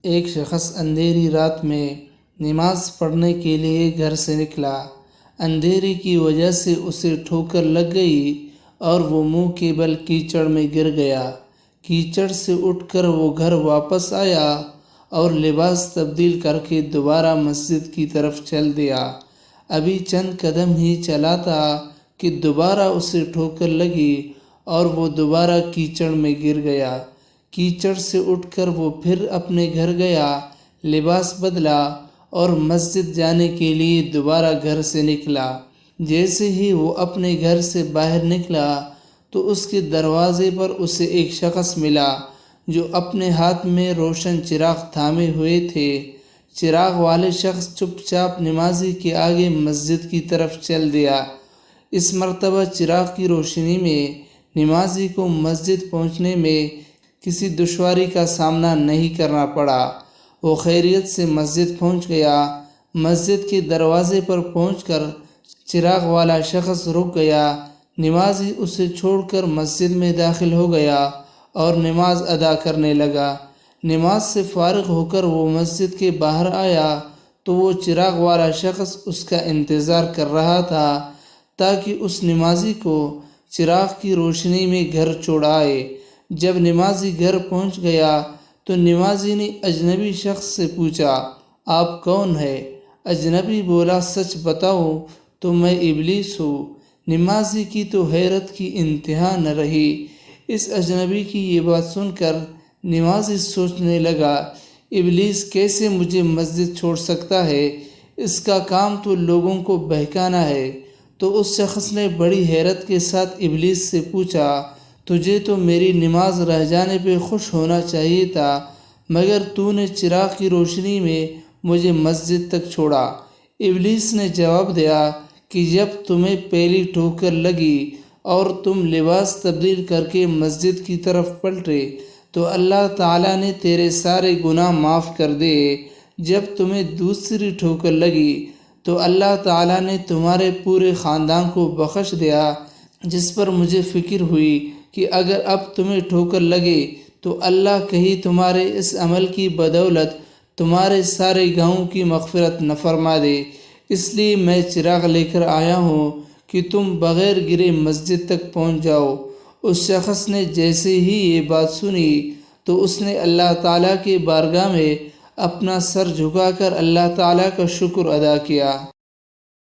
ایک شخص اندھیری رات میں نماز پڑھنے کے لیے گھر سے نکلا۔ اندھیرے کی وجہ سے اسے ٹھوکر لگ گئی اور وہ منہ کے بل کیچڑ میں گر گیا۔ کیچڑ سے اٹھ کر وہ گھر واپس آیا اور لباس تبدیل کر کے دوبارہ مسجد کی طرف چل دیا۔ ابھی چند قدم ہی چلا تھا کہ دوبارہ اسے ٹھوکر لگی اور وہ دوبارہ کیچڑ میں گر گیا۔ کیچڑ سے اٹھ کر وہ پھر اپنے گھر گیا، لباس بدلا اور مسجد جانے کے لیے دوبارہ گھر سے نکلا۔ جیسے ہی وہ اپنے گھر سے باہر نکلا تو اس کے دروازے پر اسے ایک شخص ملا جو اپنے ہاتھ میں روشن چراغ تھامے ہوئے تھے۔ چراغ والے شخص چپ چاپ نمازی کے آگے مسجد کی طرف چل دیا۔ اس مرتبہ چراغ کی روشنی میں نمازی کو مسجد پہنچنے میں کسی دشواری کا سامنا نہیں کرنا پڑا۔ وہ خیریت سے مسجد پہنچ گیا۔ مسجد کے دروازے پر پہنچ کر چراغ والا شخص رک گیا۔ نمازی اسے چھوڑ کر مسجد میں داخل ہو گیا اور نماز ادا کرنے لگا۔ نماز سے فارغ ہو کر وہ مسجد کے باہر آیا تو وہ چراغ والا شخص اس کا انتظار کر رہا تھا تاکہ اس نمازی کو چراغ کی روشنی میں گھر چھوڑائے۔ جب نمازی گھر پہنچ گیا تو نمازی نے اجنبی شخص سے پوچھا، آپ کون ہیں؟ اجنبی بولا، سچ بتاؤ تو میں ابلیس ہوں۔ نمازی کی تو حیرت کی انتہا نہ رہی۔ اس اجنبی کی یہ بات سن کر نمازی سوچنے لگا، ابلیس کیسے مجھے مسجد چھوڑ سکتا ہے؟ اس کا کام تو لوگوں کو بہکانا ہے۔ تو اس شخص نے بڑی حیرت کے ساتھ ابلیس سے پوچھا، تجھے تو میری نماز رہ جانے پہ خوش ہونا چاہیے تھا، مگر تو نے چراغ کی روشنی میں مجھے مسجد تک چھوڑا۔ ابلیس نے جواب دیا کہ جب تمہیں پہلی ٹھوکر لگی اور تم لباس تبدیل کر کے مسجد کی طرف پلٹے تو اللہ تعالیٰ نے تیرے سارے گناہ معاف کر دیے۔ جب تمہیں دوسری ٹھوکر لگی تو اللہ تعالیٰ نے تمہارے پورے خاندان کو بخش دیا، جس پر مجھے فکر ہوئی کہ اگر اب تمہیں ٹھوکر لگے تو اللہ کہیں تمہارے اس عمل کی بدولت تمہارے سارے گناہوں کی مغفرت نہ فرما دے۔ اس لیے میں چراغ لے کر آیا ہوں کہ تم بغیر گرے مسجد تک پہنچ جاؤ۔ اس شخص نے جیسے ہی یہ بات سنی تو اس نے اللہ تعالیٰ کے بارگاہ میں اپنا سر جھکا کر اللہ تعالیٰ کا شکر ادا کیا۔